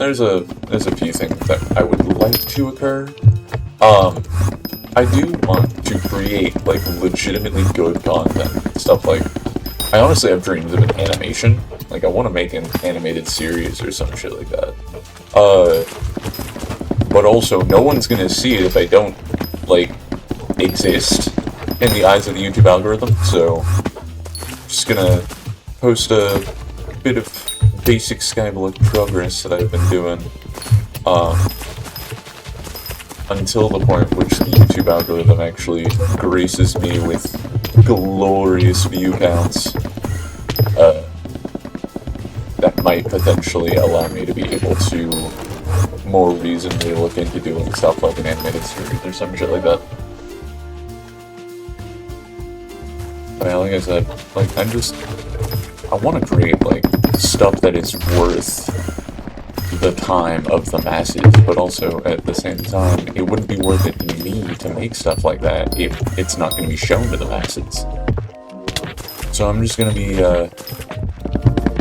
there's a few things that I would like to occur. I do want to create, like, legitimately good content. Stuff like, I honestly have dreams of an animation. Like, I want to make an animated series or some shit like that. But also, no one's gonna see it if I don't, like, exist in the eyes of the YouTube algorithm, so just gonna post a bit of basic Skyblock progress that I've been doing, until the point which the YouTube algorithm actually graces me with glorious view counts, that might potentially allow me to be able to more reasonably look into doing stuff like an animated series or some shit like that. But yeah, like I said, like, I want to create, like, stuff that is worth the time of the masses, but also, at the same time, it wouldn't be worth it to me to make stuff like that if it's not going to be shown to the masses. So I'm just going to be,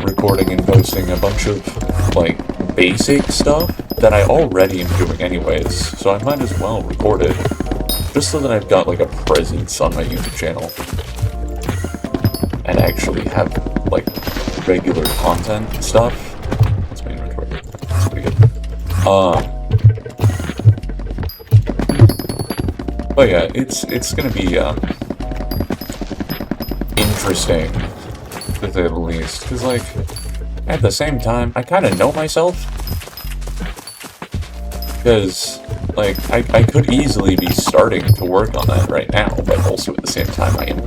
recording and posting a bunch of, like, basic stuff that I already am doing anyways, so I might as well record it, just so that I've got, like, a presence on my YouTube channel, and actually have, like, regular content stuff. That's my inventory. That's pretty good. But yeah, it's gonna be, interesting, to say the least, because, like, at the same time, I kind of know myself, because, like, I could easily be starting to work on that right now, but also at the same time I am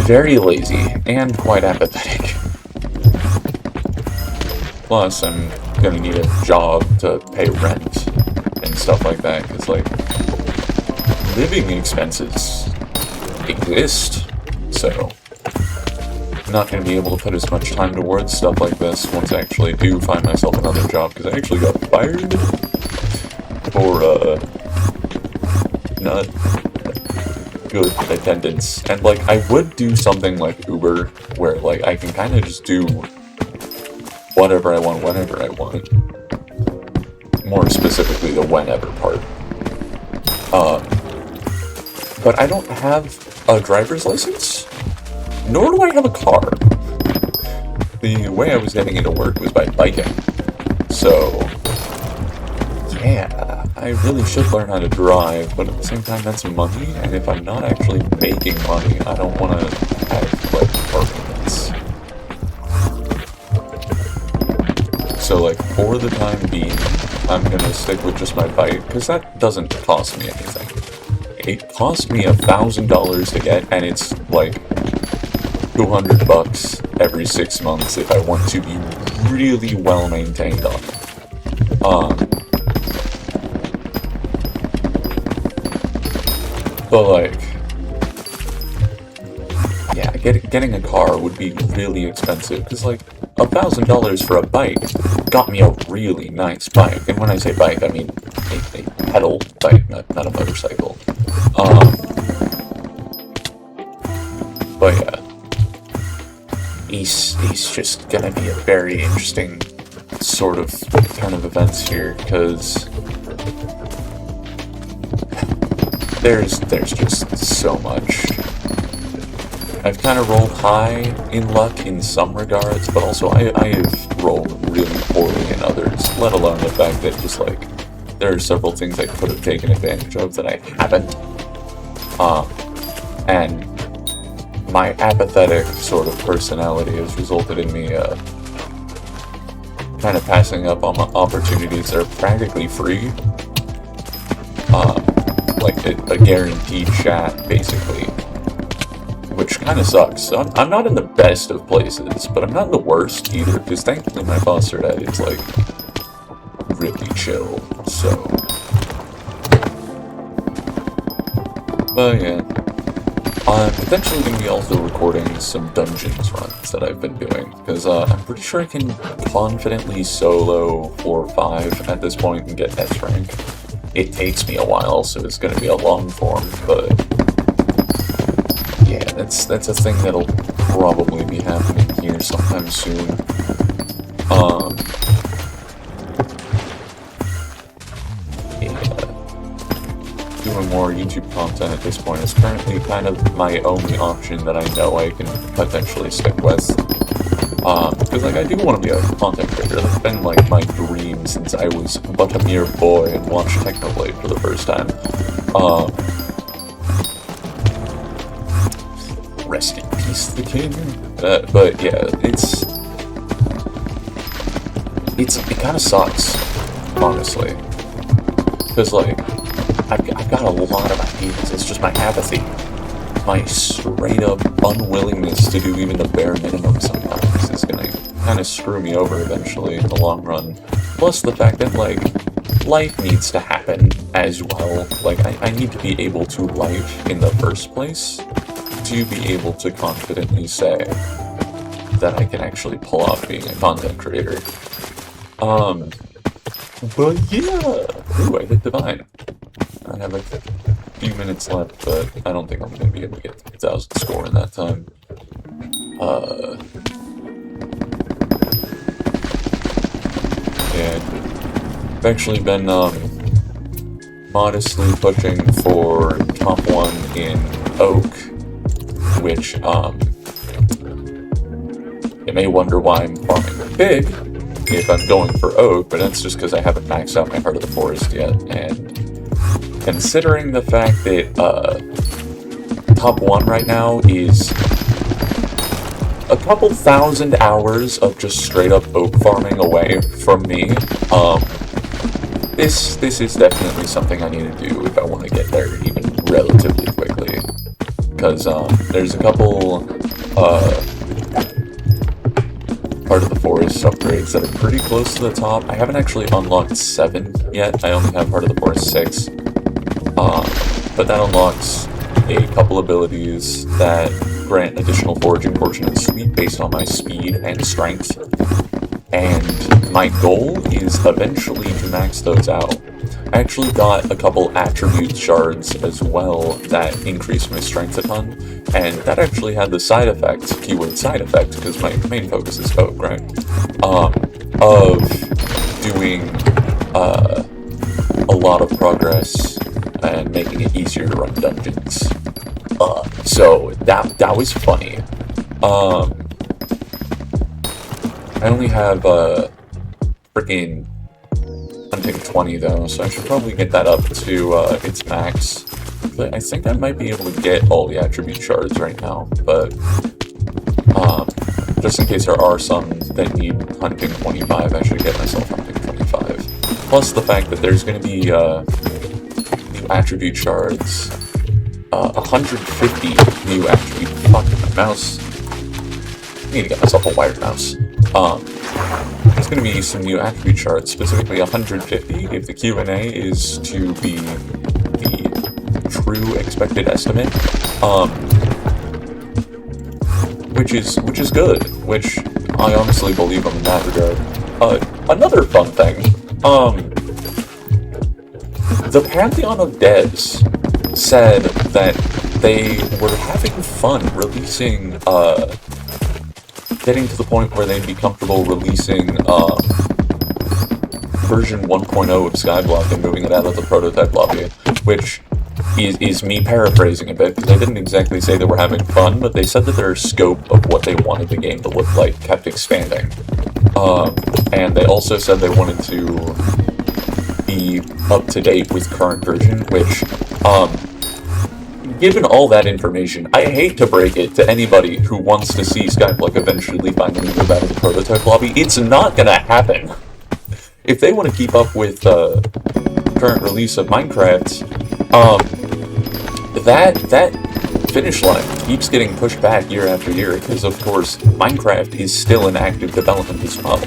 very lazy and quite apathetic. Plus, I'm gonna need a job to pay rent and stuff like that, because, like, living expenses exist, so I'm not gonna be able to put as much time towards stuff like this once I actually do find myself another job, because I actually got fired for, not good attendance. And, like, I would do something like Uber, where, like, I can kind of just do whatever I want, whenever I want. More specifically, the whenever part. But I don't have a driver's license, nor do I have a car. The way I was getting into work was by biking. So, yeah, I really should learn how to drive, but at the same time, that's money, and if I'm not actually making money, I don't want to have, like, car payments. So, like, for the time being, I'm gonna stick with just my bike, because that doesn't cost me anything. It cost me $1,000 to get, and it's, like, $200 every 6 months if I want to be really well maintained on it. But, like, yeah, getting a car would be really expensive, because, like, $1,000 for a bike got me a really nice bike. And when I say bike, I mean a pedal bike, not a motorcycle. But yeah, he's just gonna be a very interesting sort of turn of events here, because there's just so much. I've kind of rolled high in luck in some regards, but also I have rolled really poorly in others, let alone the fact that just, like, there are several things I could have taken advantage of that I haven't. And my apathetic sort of personality has resulted in me, kind of passing up on opportunities that are practically free. Like a guaranteed chat, basically. Which kind of sucks. I'm not in the best of places, but I'm not in the worst either, because thankfully my foster dad is, like, really chill, so. But yeah. I'm potentially going to be also recording some dungeons runs that I've been doing, because I'm pretty sure I can confidently solo 4 or 5 at this point and get S rank. It takes me a while, so it's going to be a long form, but yeah, that's a thing that'll probably be happening here sometime soon. more YouTube content at this point. It's currently kind of my only option that I know I can potentially stick with. Because, like, I do want to be a content creator. That's been, like, my dream since I was but a mere boy and watched Technoblade for the first time. Rest in peace, the king. But yeah, it kind of sucks, honestly. Because, like, I've got a lot of ideas. It's just my apathy. My straight-up unwillingness to do even the bare minimum sometimes is gonna kind of screw me over eventually in the long run. Plus the fact that, like, life needs to happen as well. Like, I need to be able to life in the first place to be able to confidently say that I can actually pull off being a content creator. But yeah! Ooh, I hit Divine. I have a few minutes left, but I don't think I'm going to be able to get the 1,000 score in that time. And I've actually been, modestly pushing for top 1 in Oak, which, you may wonder why I'm farming big if I'm going for Oak, but that's just because I haven't maxed out my Heart of the Forest yet, and considering the fact that, top 1 right now is a couple thousand hours of just straight up Oak farming away from me, this is definitely something I need to do if I want to get there even relatively quickly, because, there's a couple, Part of the Forest upgrades that are pretty close to the top. I haven't actually unlocked 7 yet, I only have Part of the Forest 6. But that unlocks a couple abilities that grant additional foraging fortune and sweet based on my speed and strength. And my goal is eventually to max those out. I actually got a couple attribute shards as well that increase my strength a ton, and that actually had the side effect, keyword side effect, because my main focus is Oak, right? Of doing a lot of progress and making it easier to run dungeons. So that was funny. I only have freaking hunting 20 though, so I should probably get that up to its max. But I think I might be able to get all the attribute shards right now, but just in case there are some that need hunting 25, I should get myself hunting 25. Plus the fact that there's going to be new attribute shards, 150 new attribute. Fuck, my mouse. I need to get myself a wired mouse. There's going to be some new attribute shards, specifically 150 if the Q&A is to be the true expected estimate, which is good, which I honestly believe them in that regard. Another fun thing, the Pantheon of Devs said that they were having fun releasing, getting to the point where they'd be comfortable releasing version 1.0 of Skyblock and moving it out of the prototype lobby, which is me paraphrasing a bit, because they didn't exactly say they were having fun, but they said that their scope of what they wanted the game to look like kept expanding. And they also said they wanted to be up to date with current version, which, given all that information, I hate to break it to anybody who wants to see Skyblock eventually finally move out of the prototype lobby. It's not gonna happen. If they want to keep up with the current release of Minecraft, that finish line keeps getting pushed back year after year, because of course Minecraft is still in active development as well.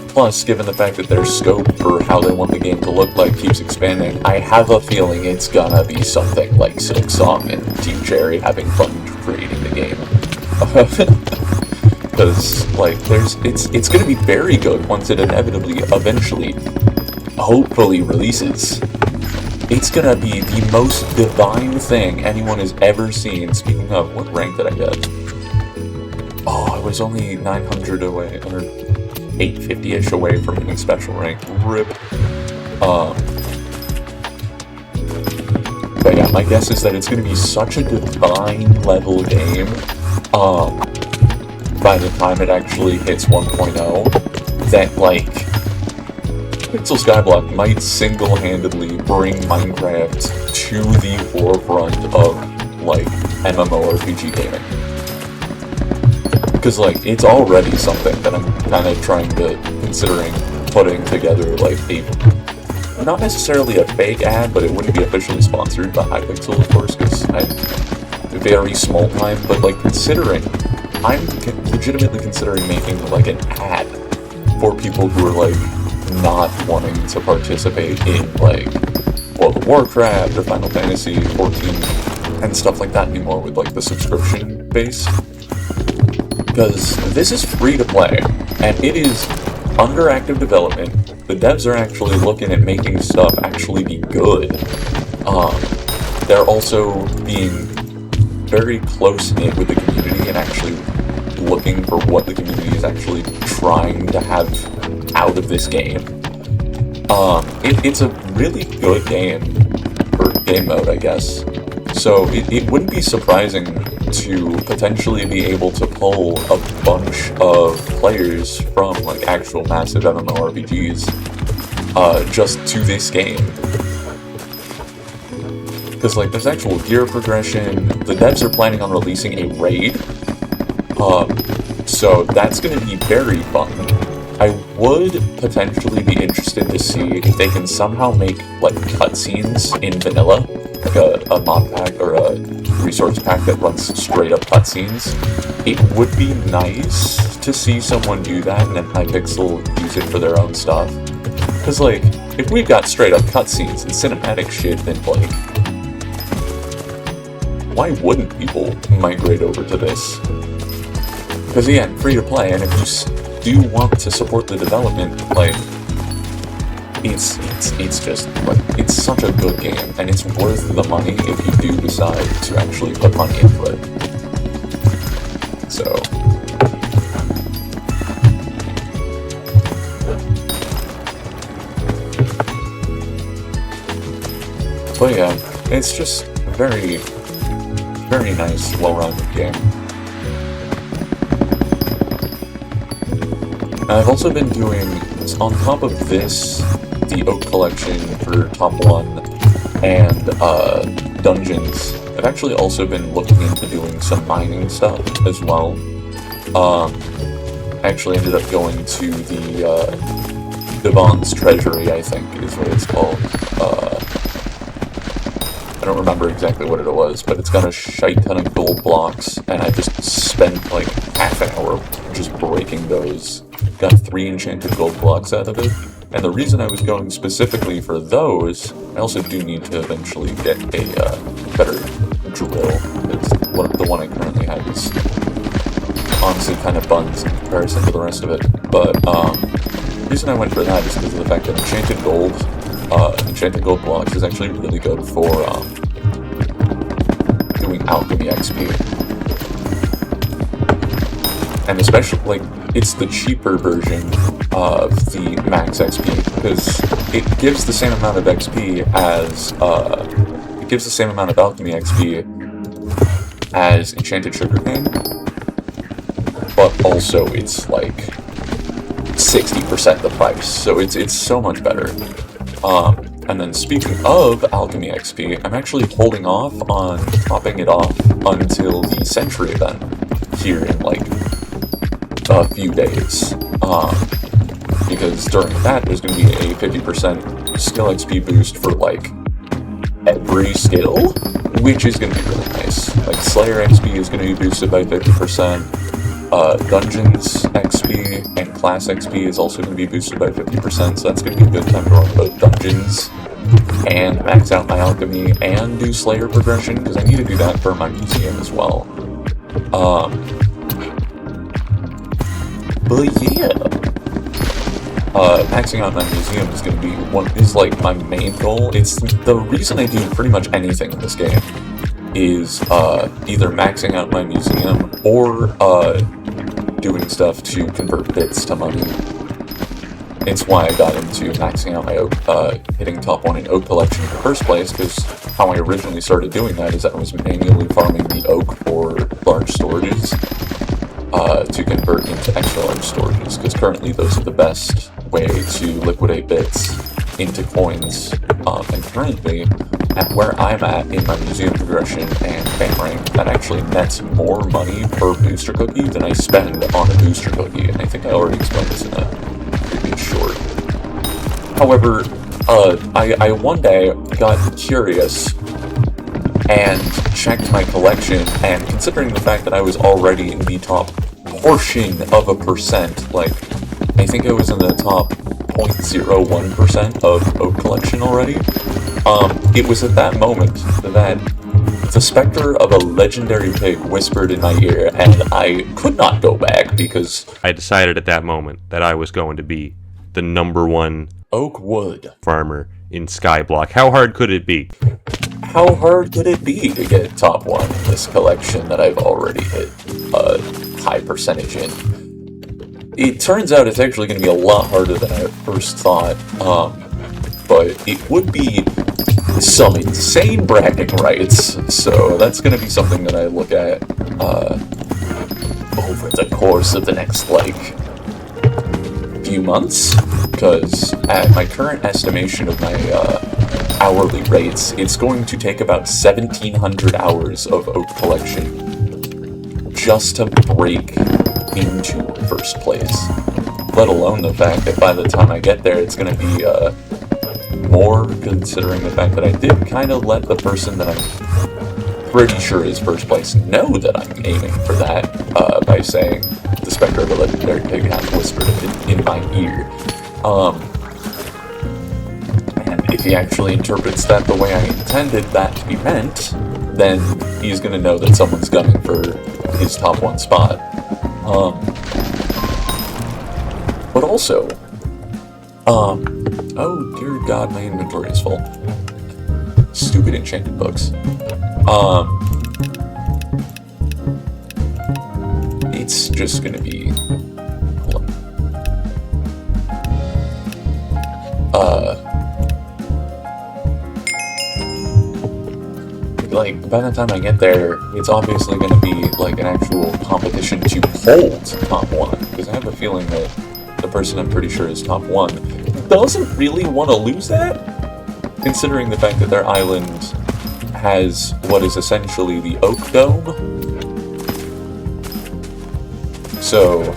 Plus, given the fact that their scope for how they want the game to look like keeps expanding, I have a feeling it's gonna be something like Silksong and Team Cherry having fun creating the game. Because, like, it's gonna be very good once it inevitably, eventually, hopefully releases. It's gonna be the most divine thing anyone has ever seen. Speaking of, what rank did I get? Oh, I was only 900 away, or 850-ish away from getting special rank. RIP. But yeah, my guess is that it's going to be such a divine level game, by the time it actually hits 1.0, that, like, Pixel Skyblock might single-handedly bring Minecraft to the forefront of, like, MMORPG gaming. Because, like, it's already something that I'm kind of considering putting together, like, not necessarily a fake ad, but it wouldn't be officially sponsored by Hypixel, of course, because I'm very small time, but, like, I'm legitimately considering making, like, an ad for people who are, like, not wanting to participate in, like, World of Warcraft or Final Fantasy 14 and stuff like that anymore with, like, the subscription base. Because this is free to play, and it is under active development. The devs are actually looking at making stuff actually be good. They're also being very close-knit with the community and actually looking for what the community is actually trying to have out of this game. It's a really good game, or game mode, I guess. So it wouldn't be surprising to potentially be able to pull a bunch of players from, like, actual massive MMORPGs just to this game. Because, like, there's actual gear progression. The devs are planning on releasing a raid, so that's going to be very fun. I would potentially be interested to see if they can somehow make, like, cutscenes in vanilla, like a mod pack or a resource pack that runs straight up cutscenes. It would be nice to see someone do that and then Hypixel use it for their own stuff. Because, like, if we've got straight up cutscenes and cinematic shit, then, like, why wouldn't people migrate over to this? Because, again, free to play, and if you do want to support the development, like, it's just, like, it's such a good game, and it's worth the money if you do decide to actually put money into it. So, but yeah, it's just very, very nice, well-rounded game. I've also been doing, on top of this, the Oak Collection for Top 1 and Dungeons. I've actually also been looking into doing some mining stuff as well. I actually ended up going to the Devon's Treasury, I think is what it's called. I don't remember exactly what it was, but it's got a shite ton of gold blocks, and I just spent like half an hour just breaking those. Got 3 enchanted gold blocks out of it, and the reason I was going specifically for those, I also do need to eventually get a better drill, because the one I currently have is honestly kind of buns in comparison to the rest of it. But the reason I went for that is because of the fact that enchanted gold blocks is actually really good for doing alchemy XP. And especially, like, it's the cheaper version of the max XP, because it gives the same amount of XP as, it gives the same amount of alchemy XP as enchanted sugarcane, but also it's like 60% the price, so it's so much better. And then speaking of alchemy XP, I'm actually holding off on topping it off until the Century event here in, like, a few days, because during that there's going to be a 50% skill XP boost for, like, every skill, which is going to be really nice. Like, Slayer XP is going to be boosted by 50%, Dungeons XP and Class XP is also going to be boosted by 50%, so that's going to be a good time to run both Dungeons and max out my alchemy and do Slayer progression, because I need to do that for my museum as well. But yeah, maxing out my museum is going to be like my main goal. It's the reason I do pretty much anything in this game is either maxing out my museum or doing stuff to convert bits to money. it's why I got into maxing out my oak, hitting top 1 in oak collection in the first place, because how I originally started doing that is I was manually farming the oak for large storages, to convert into extra large storages, because currently those are the best way to liquidate bits into coins, and currently, at where I'm at in my museum progression and fan rank, that actually nets more money per booster cookie than I spend on a booster cookie, and I think I already explained this in a previous short. However, I one day got curious and checked my collection, and considering the fact that I was already in the top portion of a percent, like, I think I was in the top 0.01% of oak collection already, it was at that moment that the specter of a legendary pig whispered in my ear, and I could not go back because I decided at that moment that I was going to be the #1 oak wood farmer in Skyblock. How hard could it be? How hard could it be to get top 1 in this collection that I've already hit a high percentage in? It turns out it's actually going to be a lot harder than I first thought, but it would be some insane bragging rights, so that's going to be something that I look at over the course of the next, like, few months, because at my current estimation of my hourly rates, it's going to take about 1,700 hours of oak collection just to break into first place, let alone the fact that by the time I get there, it's going to be more, considering the fact that I did kind of let the person that I'm pretty sure is first place know that I'm aiming for that, by saying the specter of a legendary pig has whispered in my ear. And if he actually interprets that the way I intended that to be meant, then he's going to know that someone's gunning for his top 1 spot. But also, oh dear god, my inventory is full. Stupid enchanted books. It's just gonna be, hold on. Like, by the time I get there, it's obviously gonna be, like, an actual competition to hold top 1, because I have a feeling that the person I'm pretty sure is top 1 doesn't really want to lose that, considering the fact that their island has what is essentially the Oak Dome. So,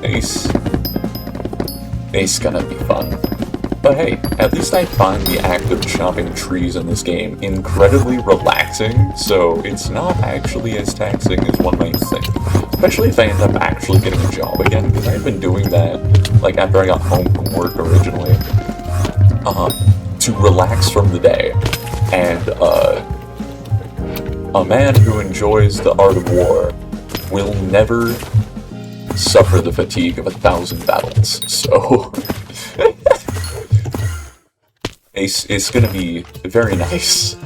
it's gonna be fun. But hey, at least I find the act of chopping trees in this game incredibly relaxing, so it's not actually as taxing as one might think. Especially if I end up actually getting a job again, because I've been doing that, like, after I got home from work originally, to relax from the day. And, a man who enjoys the art of war will never suffer the fatigue of 1,000 battles, so it's gonna be very nice.